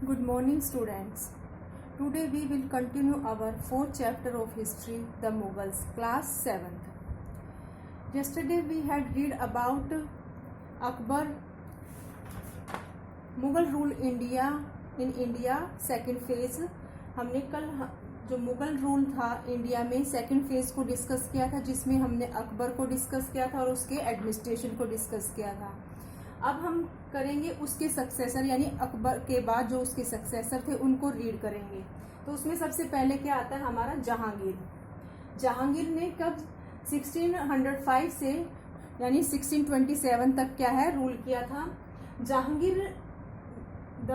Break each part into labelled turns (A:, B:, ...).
A: Good morning, students. Today we will continue our fourth chapter of history, the Mughals, class 7th. Yesterday we had read about Akbar, Mughal rule in India, second phase. हमने कल जो Mughal rule था India में second phase को discuss किया था, जिसमें हमने अकबर को डिस्कस किया था और उसके एडमिनिस्ट्रेशन को डिस्कस किया था। अब हम करेंगे उसके सक्सेसर, यानी अकबर के बाद जो उसके सक्सेसर थे उनको रीड करेंगे। तो उसमें सबसे पहले क्या आता है हमारा जहांगीर। जहांगीर ने कब 1605 से यानी 1627 तक क्या है रूल किया था। Jahangir the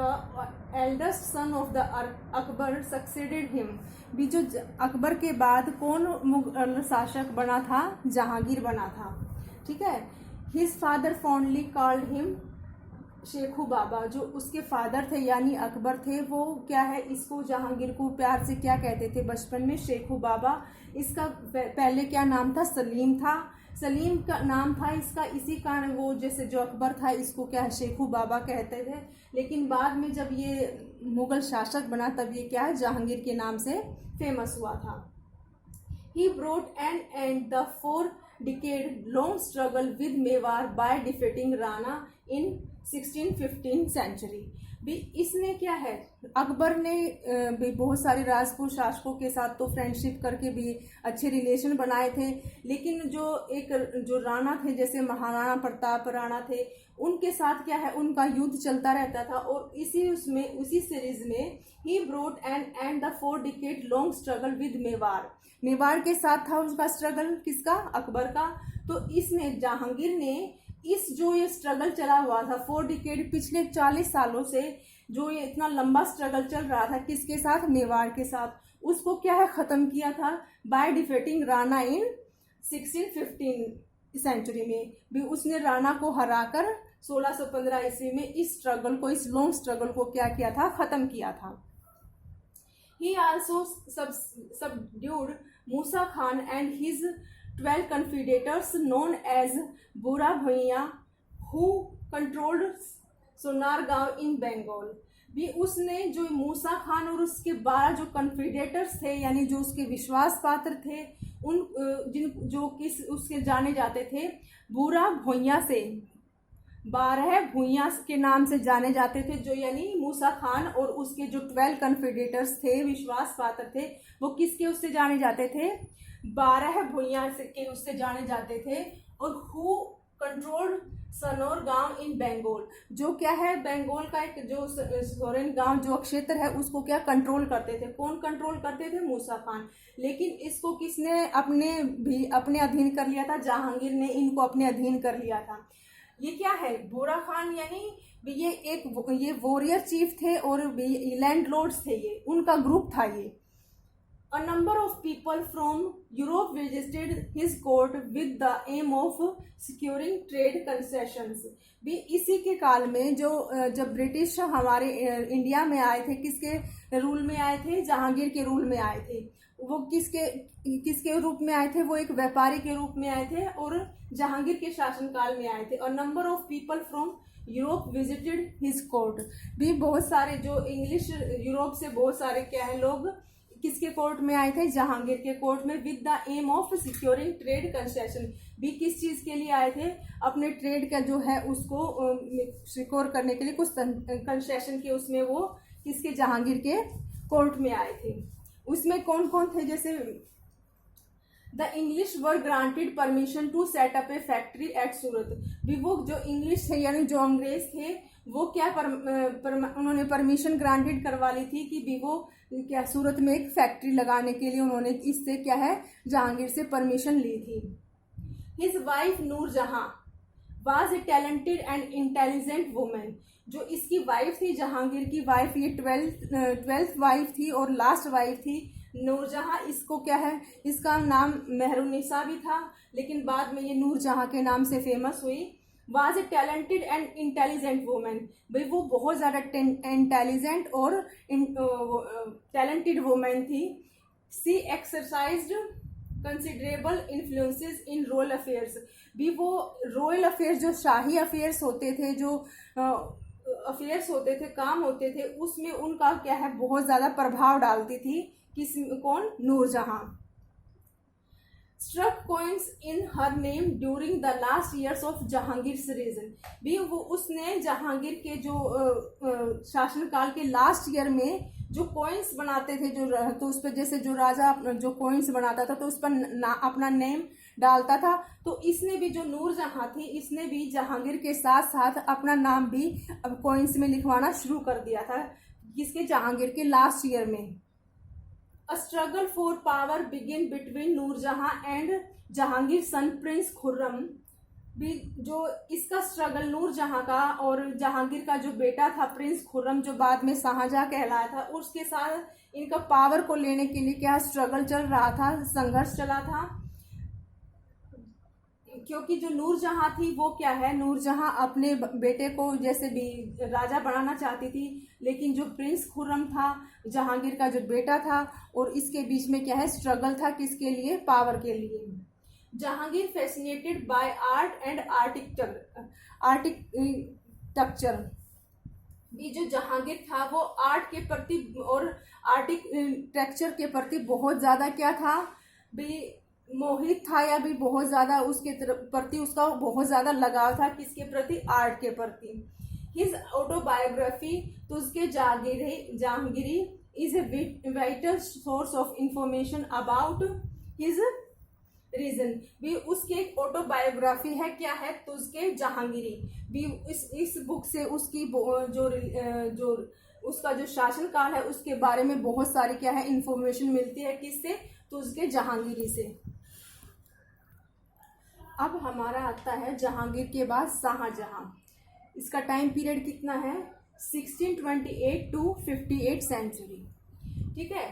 A: eldest son of the Akbar succeeded him. भी जो अकबर के बाद कौन मुगल शासक बना था, जहांगीर बना था। ठीक है। His father fondly called him Shekhu Baba. जो उसके फादर थे यानी अकबर थे, वो क्या है इसको जहांगीर को प्यार से क्या कहते थे बचपन में, शेखू बाबा। इसका पहले क्या नाम था, सलीम था। सलीम का नाम था इसका, इसी कारण वो जैसे जो अकबर था इसको क्या है शेखू बाबा कहते थे। लेकिन बाद में जब ये मुगल शासक बना तब ये क्या है जहांगीर के नाम से फेमस हुआ था। He brought an end the 4-decade long struggle with Mewar by defeating Rana in 1615 century। भी इसने क्या है अकबर ने भी बहुत सारे राजपूत शासकों के साथ तो फ्रेंडशिप करके भी अच्छे रिलेशन बनाए थे। लेकिन जो राणा थे, जैसे महाराणा प्रताप राणा थे, उनके साथ क्या है उनका युद्ध चलता रहता था। और उसी सीरीज में ही brought an end the 4-decade long struggle with Mewar. Mewar के साथ था उसका स्ट्रगल, किसका, अकबर का। तो इसने जहांगीर ने जो ये स्ट्रगल चला हुआ था 4 decade, पिछले 40 सालों से जो ये इतना लंबा स्ट्रगल चल रहा था, किसके साथ, मेवाड़ के साथ, उसको क्या है खत्म किया था बाय डिफेटिंग राणा इन 1615 सेंचुरी में। भी उसने राणा को हराकर 1615 ईस्वी में इस स्ट्रगल को, इस लॉन्ग स्ट्रगल को क्या किया था, खत्म किया था। He also subdued Musa Khan and his 12 confederates known as Bura Bhaiya, who controlled Sonargaon इन बंगाल। भी उसने जो मूसा खान और उसके 12 जो कन्फिडेटर्स थे, यानी जो उसके विश्वास पात्र थे, उसके जाने जाते थे बुरा भुइया से, 12 भुइया के नाम से जाने जाते थे। जो यानी मूसा खान और उसके जो 12 कन्फिडेटर्स थे, विश्वास पात्र थे, वो किसके उससे जाने जाते थे, 12 भुइया के उससे जाने जाते थे। और हु कंट्रोल्ड सनौर गांव इन बंगाल, जो क्या है बंगाल का एक जो सोरेन गांव जो क्षेत्र है उसको क्या कंट्रोल करते थे। कौन कंट्रोल करते थे, मूसा खान। लेकिन इसको किसने अपने अधीन कर लिया था, जहांगीर ने इनको अपने अधीन कर लिया था। ये क्या है, बुरा खान यानी ये वॉरियर चीफ थे और लैंड लॉर्ड्स थे, ये उनका ग्रुप था ये। A number of people from Europe visited his court with the aim of securing trade concessions। भी इसी के काल में जब ब्रिटिश हमारे इंडिया में आए थे, किसके रूल में आए थे, जहांगीर के रूल में आए थे। वो किसके रूप में आए थे, वो एक व्यापारी के रूप में आए थे और जहांगीर के शासनकाल में आए थे। और number of people from Europe visited his court. भी बहुत सारे जो इंग्लिश यूरोप से बहुत सारे क्या है लोग किसके कोर्ट में आए थे, जहांगीर के कोर्ट में, with the aim of securing trade concession. भी किस चीज के लिए आए थे, अपने ट्रेड का जो है उसको सिक्योर करने के लिए, कुछ कंसेशन के उसमें वो किसके, जहांगीर के कोर्ट में आए थे। उसमें कौन कौन थे, जैसे the English were granted permission to set up a factory at Surat. भी वो जो इंग्लिश थे यानी जो अंग्रेज थे, वो क्या उन्होंने परमिशन ग्रांटेड करवा ली थी कि भी वो क्या सूरत में एक फैक्ट्री लगाने के लिए उन्होंने इससे क्या है जहांगीर से परमिशन ली थी। His wife Nur Jahan was a talented and intelligent women. जो इसकी वाइफ थी, जहांगीर की वाइफ, ये 12th वाइफ थी और लास्ट वाइफ थी नूरजहां। इसको क्या है, इसका नाम मेहरुनिसा भी था, लेकिन बाद में ये नूरजहां के नाम से फेमस हुई। Was a talented and intelligent women. भाई वो बहुत ज़्यादा इंटेलिजेंट और टैलेंटेड वुमेन थी। सी एक्सरसाइज्ड कंसिडरेबल इन्फ्लुएंसेस इन रॉयल अफेयर्स। भी वो रॉयल अफेयर्स, जो शाही अफेयर्स होते थे, जो अफेयर्स होते थे, काम होते थे, उसमें उनका क्या है बहुत ज़्यादा प्रभाव डालती थी। कौन? Nur Jahan. Struck coins in her name during the last years of Jahangir reign. भी वो उसने जहांगीर के जो शासनकाल के लास्ट ईयर में जो कॉइन्स बनाते थे, जो तो उस पर जैसे जो राजा जो कॉइन्स बनाता था तो उस पर अपना नेम डालता था। तो इसने भी, जो नूरजहां थी, इसने भी जहांगीर के साथ साथ अपना नाम भी अब कॉइन्स में लिखवाना शुरू कर दिया था। किसके? जहांगीर के लास्ट ईयर में। A struggle for power began between Nur Jahan and Jahangir son prince Khurram. भी जो इसका स्ट्रगल नूरजहां का और जहांगीर का जो बेटा था प्रिंस खुर्रम, जो बाद में शाहजहां कहलाया था, उसके साथ इनका पावर को लेने के लिए क्या स्ट्रगल चल रहा था, संघर्ष चला था। क्योंकि जो नूरजहां थी वो क्या है, नूरजहां अपने बेटे को जैसे भी राजा बनाना चाहती थी, लेकिन जो प्रिंस खुर्रम था, जहांगीर का जो बेटा था, और इसके बीच में क्या है स्ट्रगल था, किसके लिए? पावर के लिए। Jahangir fascinated by art and architecture. ये जो जहांगीर था वो आर्ट के प्रति और आर्किटेक्चर के प्रति बहुत ज़्यादा क्या था, भी मोहित था, या भी बहुत ज़्यादा उसके प्रति उसका बहुत ज़्यादा लगाव था। किसके प्रति? आर्ट के प्रति। His autobiography Tuzuk Jahangiri is a vital source of information about his region. भी उसकी एक ऑटोबायोग्राफी है, क्या है? तुझके जहांगीरी। भी इस बुक से उसकी जो उसका जो शासनकाल है उसके बारे में बहुत सारी क्या है इंफॉर्मेशन मिलती है। किससे? तुझके जहांगीरी से। अब हमारा आता है जहांगीर के बाद शाहजहां। इसका टाइम पीरियड कितना है? 1628 टू 58 सेंचुरी। ठीक है।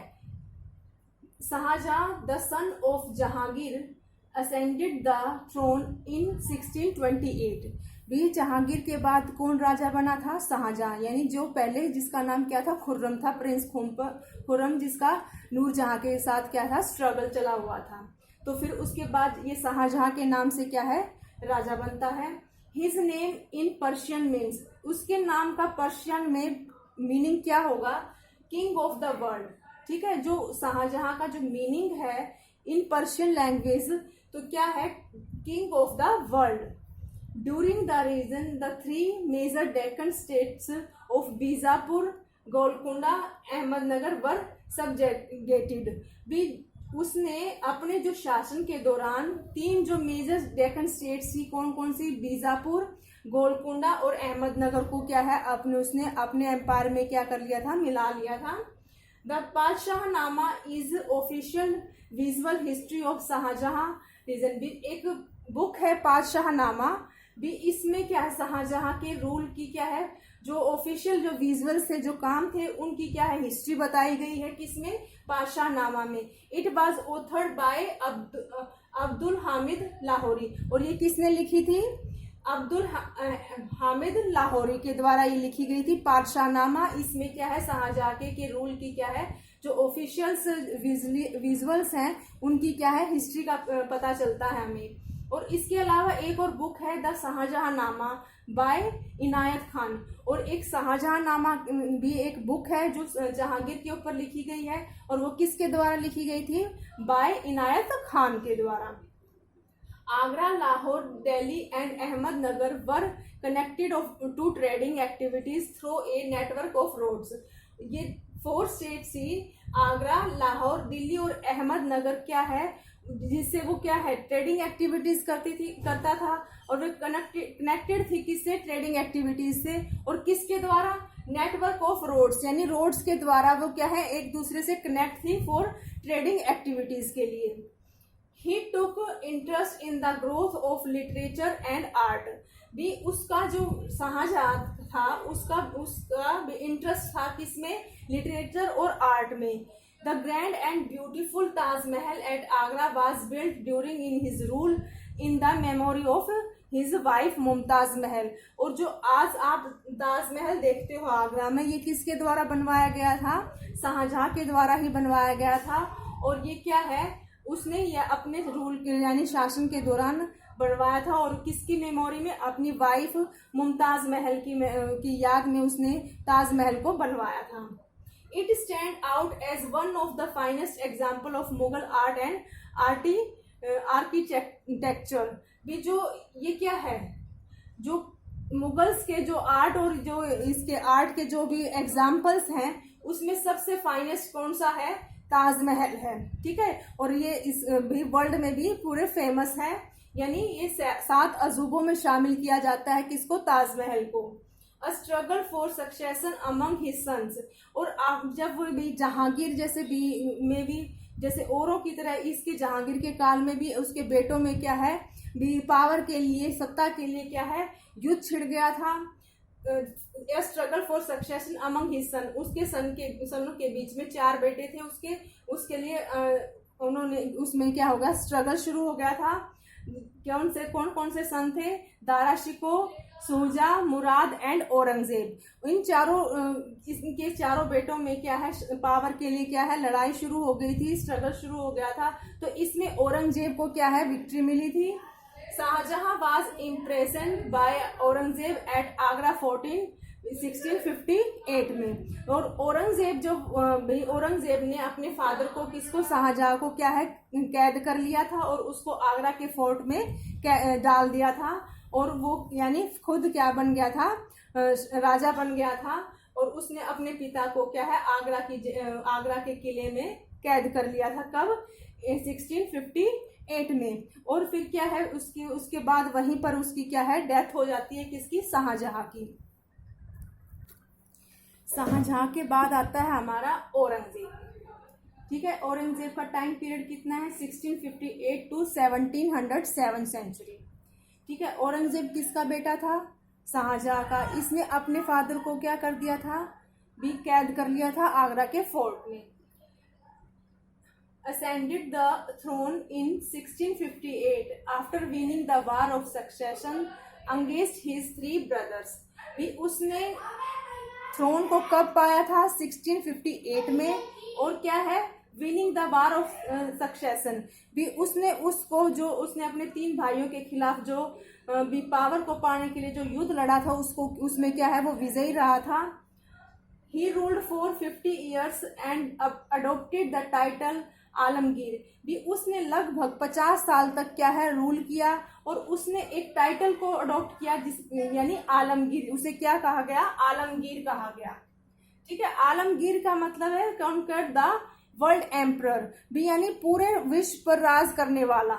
A: Shahjahan the son of Jahangir ascended the throne in 1628। भी जहांगीर के बाद कौन राजा बना था? शाहजहां, यानी जो पहले जिसका नाम क्या था? खुर्रम था, प्रिंस खुर्रम, जिसका नूरजहां के साथ क्या था स्ट्रगल चला हुआ था। तो फिर उसके बाद ये शाहजहां के नाम से क्या है राजा बनता है। His name in Persian means, उसके नाम का पर्शियन में मीनिंग क्या होगा? King of the world. ठीक है। जो शाहजहां का जो मीनिंग है इन पर्शियन लैंग्वेज, तो क्या है? King of the world. During the region the 3 major Deccan states of Bijapur, Golconda, Ahmednagar were subjected. भी उसने अपने जो शासन के दौरान 3 जो मेजर डेक्कन स्टेट्स थी, कौन कौन सी? बीजापुर, गोलकुंडा और अहमदनगर को क्या है उसने अपने एम्पायर में क्या कर लिया था? मिला लिया था। The Padshahnama is official visual history of Shahjahan region. भी एक बुक है पातशाहनामा। भी इसमें क्या है? शाहजहां के रूल की क्या है, जो ऑफिशियल जो विजुअल से जो काम थे उनकी क्या है हिस्ट्री बताई गई है। किसमें? पातशाहनामा में। It was authored bye Abdul Hamid Lahori. और ये किसने लिखी थी? अब्दुल हामिद लाहौरी के द्वारा ये लिखी गई थी पातशाहनामा। इसमें क्या है शाहजहां के रूल की क्या है जो ऑफिशियल्स विजुअल्स हैं उनकी क्या है हिस्ट्री का पता चलता है हमें। और इसके अलावा एक और बुक है द शाहजहांनामा बाय इनायत खान। और एक शाहजहांनामा भी एक बुक है जो जहांगीर के ऊपर लिखी गई है, और वो किसके द्वारा लिखी गई थी? बाय इनायत खान के द्वारा। Agra, Lahore, Delhi and Ahmednagar were connected to trading activities through a network of roads. ये 4 स्टेट थी, आगरा, लाहौर, दिल्ली और अहमदनगर क्या है जिससे वो क्या है ट्रेडिंग एक्टिविटीज करता था। और वो कनेक्टेड थी किससे? ट्रेडिंग एक्टिविटीज से। और किसके द्वारा? नेटवर्क ऑफ रोड्स, यानी रोड्स के द्वारा वो क्या है एक दूसरे से कनेक्ट थी फॉर ट्रेडिंग एक्टिविटीज के लिए। He took interest in the growth of literature and art. भी उसका जो शाहजहां था उसका इंटरेस्ट था किसमें? लिटरेचर और आर्ट में। The grand and beautiful Taj Mahal at Agra was built during in his rule in the memory of his wife Mumtaz Mahal. और जो आज आप ताजमहल देखते हो आगरा में, ये किसके द्वारा बनवाया गया था? शाहजहां के द्वारा ही बनवाया गया था। और ये क्या है उसने यह अपने रूल के यानी शासन के दौरान बनवाया था और किसकी मेमोरी में, अपनी वाइफ मुमताज महल की याद में उसने ताजमहल को बनवाया था। It stand out as one of the finest example of Mughal art and architecture. भी जो ये क्या है, जो मुगल्स के जो आर्ट और जो इसके आर्ट के जो भी एग्जाम्पल्स हैं उसमें सबसे फाइनेस्ट कौन सा है, ताजमहल है। ठीक है, और ये इस भी वर्ल्ड में भी पूरे फेमस है, यानी ये 7 अजूबों में शामिल किया जाता है किसको, ताजमहल को। A struggle for succession among his sons. और आप जब वो भी जहांगीर जैसे भी जैसे औरों की तरह इसके जहांगीर के काल में भी उसके बेटों में क्या है, भी पावर के लिए, सत्ता के लिए क्या है, युद्ध छिड़ गया था। Struggle for succession among his सन, उसके सनों के बीच में 4 बेटे थे उसके लिए उन्होंने उसमें क्या होगा, स्ट्रगल शुरू हो गया था। कौन कौन से सन थे, दारा शिको, शुजा, मुराद एंड औरंगजेब। इनके चारों बेटों में क्या है, पावर के लिए क्या है, लड़ाई शुरू हो गई थी, स्ट्रगल शुरू हो गया था। तो इसमें औरंगजेब को क्या है, विक्ट्री मिली थी। Shah Jahan was impressed by Aurangzeb at Agra 1658 में। और औरंगजेब ने अपने फादर को, किसको, शाहजहां को क्या है, कैद कर लिया था और उसको आगरा के फोर्ट में डाल दिया था। और वो यानी खुद क्या बन गया था, राजा बन गया था। और उसने अपने पिता को क्या है, आगरा के किले में कैद कर लिया था। कब, 1658 में। और फिर क्या है, उसके बाद वहीं पर उसकी क्या है, डेथ हो जाती है, किसकी, शाहजहां की। शाहजहां के बाद आता है हमारा औरंगजेब। ठीक है, औरंगजेब का टाइम पीरियड कितना है, 1658 टू 1707 सेंचुरी। ठीक है, औरंगजेब किसका बेटा था, शाहजहां का। इसने अपने फादर को क्या कर दिया था, भी कैद कर लिया था आगरा के फोर्ट में। ascended the throne in 1658 after winning the war of succession against his 3 brothers। भी उसने थ्रोन को कब पाया था, 1658 में। और क्या है, winning the war of succession. भी उसने उसने अपने 3 भाइयों के खिलाफ जो भी पावर को पाने के लिए जो युद्ध लड़ा था, उसमें क्या है, वो विजयी रहा था। He ruled for 50 years and adopted the title Alamgir. भी उसने लगभग 50 साल तक क्या है, रूल किया। और उसने एक टाइटल को अडॉप्ट किया यानी आलमगीर। उसे क्या कहा गया, आलमगीर कहा गया। ठीक है, आलमगीर का मतलब है कॉन्कर द वर्ल्ड एम्परर, भी यानी पूरे विश्व पर राज करने वाला।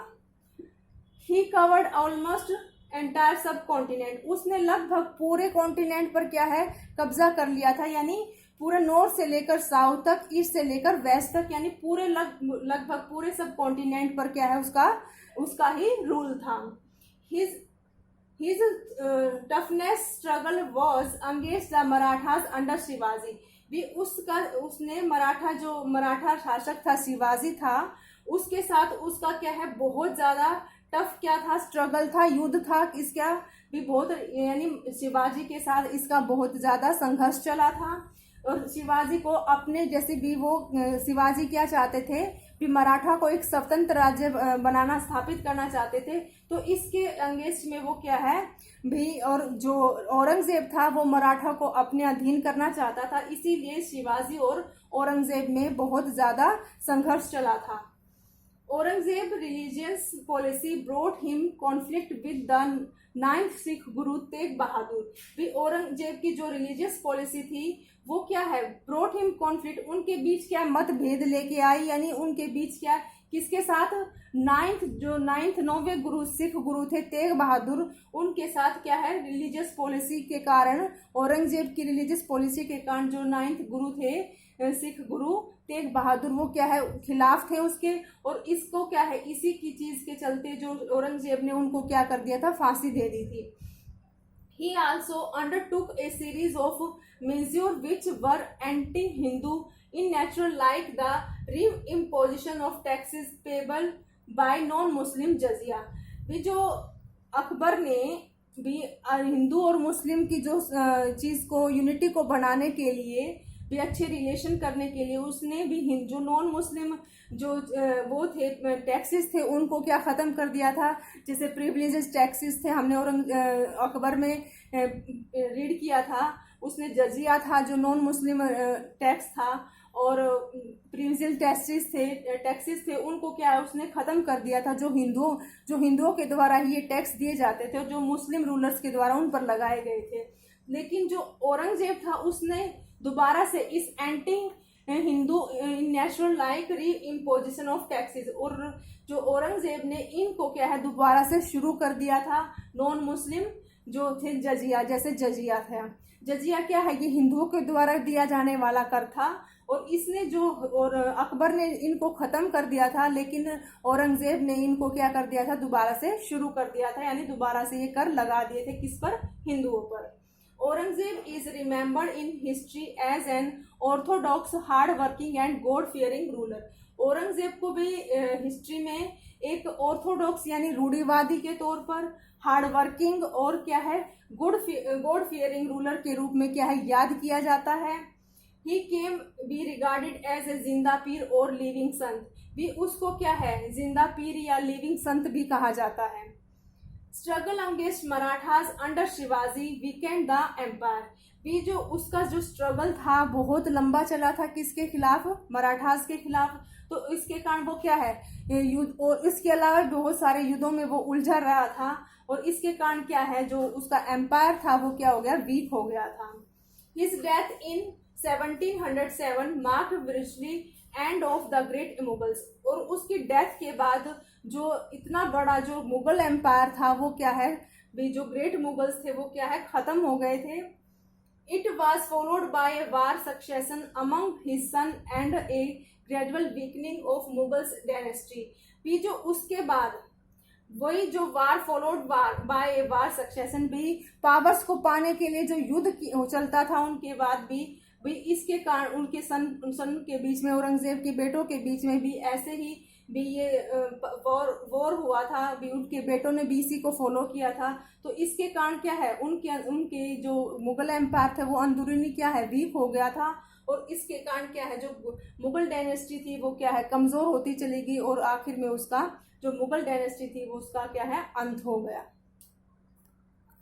A: ही कवर्ड ऑलमोस्ट एंटायर सब कॉन्टिनेंट। उसने लगभग पूरे कॉन्टिनेंट पर क्या है, कब्जा कर लिया था, यानी पूरे नॉर्थ से लेकर साउथ तक, ईस्ट से लेकर वेस्ट तक, यानी पूरे लगभग पूरे सब कॉन्टिनेंट पर क्या है, उसका ही रूल था। His toughness struggle was against the Marathas under Shivaji. भी उसने मराठा शासक था, शिवाजी था, उसके साथ उसका क्या है, बहुत ज्यादा टफ क्या था, स्ट्रगल था, युद्ध था। इसका भी बहुत, यानी शिवाजी के साथ इसका बहुत ज्यादा संघर्ष चला था। और शिवाजी को अपने जैसे भी शिवाजी क्या चाहते थे, भी मराठा को एक स्वतंत्र राज्य बनाना, स्थापित करना चाहते थे। तो इसके अगेंस्ट में वो क्या है भी, और जो औरंगजेब था वो मराठा को अपने अधीन करना चाहता था। इसीलिए शिवाजी और औरंगजेब में बहुत ज्यादा संघर्ष चला था। Aurangzeb religious policy brought him conflict with the 9th Sikh Guru Tegh Bahadur. भी औरंगजेब की जो रिलीजियस पॉलिसी थी वो क्या है, ब्रोट हिम कॉन्फ्लिक्ट, उनके बीच क्या मतभेद लेके आई, यानी उनके बीच क्या, किसके साथ, 9वें गुरु, सिख गुरु थे तेग बहादुर, उनके साथ क्या है, रिलीजियस पॉलिसी के कारण, औरंगजेब की रिलीजियस पॉलिसी के कारण जो 9th गुरु थे, सिख गुरु तेग बहादुर, वो क्या है, खिलाफ थे उसके। और इसको क्या है, इसी की चीज के चलते जो औरंगजेब ने उनको क्या कर दिया था, फांसी दे दी थी। He also undertook a series of measures which were anti-Hindu in nature, like the reimposition of taxes payable by non-Muslim जजिया। भी जो अकबर ने भी हिंदू और मुस्लिम की जो चीज को, यूनिटी को बनाने के लिए भी अच्छे रिलेशन करने के लिए उसने भी जो नॉन मुस्लिम जो वो थे टैक्सेस थे उनको क्या ख़त्म कर दिया था। जैसे प्रिविलेजेस टैक्सेस थे, हमने अकबर में रीड किया था, उसने जजिया था जो नॉन मुस्लिम टैक्स था, और प्रिविलेज टैक्सेस थे उनको क्या है उसने ख़त्म कर दिया था। जो हिंदुओं के द्वारा ही ये टैक्स दिए जाते थे, जो मुस्लिम रूलर्स के द्वारा उन पर लगाए गए थे। लेकिन जो औरंगजेब था उसने दोबारा से इस एंटी हिंदू नेशनल लाइक री इम्पोजिशन ऑफ टैक्सेस, और जो औरंगजेब ने इनको क्या है दोबारा से शुरू कर दिया था। नॉन मुस्लिम जो थे जजिया, जैसे जजिया था, जजिया क्या है, ये हिंदुओं के द्वारा दिया जाने वाला कर था, और इसने और अकबर ने इनको ख़त्म कर दिया था, लेकिन औरंगजेब ने इनको क्या कर दिया था, दोबारा से शुरू कर दिया था, यानी दोबारा से ये कर लगा दिए थे किस पर, हिंदुओं पर। Aurangzeb is remembered in history as an orthodox hard working and God fearing ruler. Aurangzeb को भी हिस्ट्री में एक ऑर्थोडॉक्स यानी रूढ़िवादी के तौर पर, हार्ड वर्किंग और क्या है गॉड फियरिंग रूलर के रूप में क्या है याद किया जाता है। ही केम बी रिगार्डेड एज ए जिंदा पीर और लिविंग संत, भी उसको क्या है जिंदा पीर या लिविंग संत भी कहा जाता है। Struggle against Marathas under Shivaji weakened the empire, भी जो उसका जो स्ट्रगल था बहुत लंबा चला था, किसके खिलाफ, मराठास के खिलाफ। तो इसके कारण वो क्या है युद्ध, और इसके अलावा बहुत सारे युद्धों में वो उलझा रहा था, और इसके कारण क्या है जो उसका एम्पायर था वो क्या हो गया, वीक हो गया था। हिज डेथ इन 1707 मार्क्ड ब्रिशली end of the great Mughals, और उसकी डेथ के बाद जो इतना बड़ा जो मुगल एम्पायर था वो क्या है, भी जो ग्रेट मुगल्स थे वो क्या है खत्म हो गए थे। It was followed by a war succession among his son and a gradual weakening of Mughals dynasty, भी जो उसके बाद वही जो war followed by a war succession, भी पावर्स को पाने के लिए जो युद्ध चलता था उनके बाद भी इसके कारण उनके सन के बीच में, औरंगजेब के बेटों के बीच में भी ऐसे ही भी ये वॉर हुआ था, भी उनके बेटों ने भी इसी को फॉलो किया था। तो इसके कारण क्या है उनके जो मुगल एम्पायर थे वो अंदरूनी क्या है वीक हो गया था, और इसके कारण क्या है जो मुगल डायनेस्टी थी वो क्या है कमज़ोर होती चली गई, और आखिर में उसका जो मुगल डायनेस्टी थी वो उसका क्या है अंत हो गया।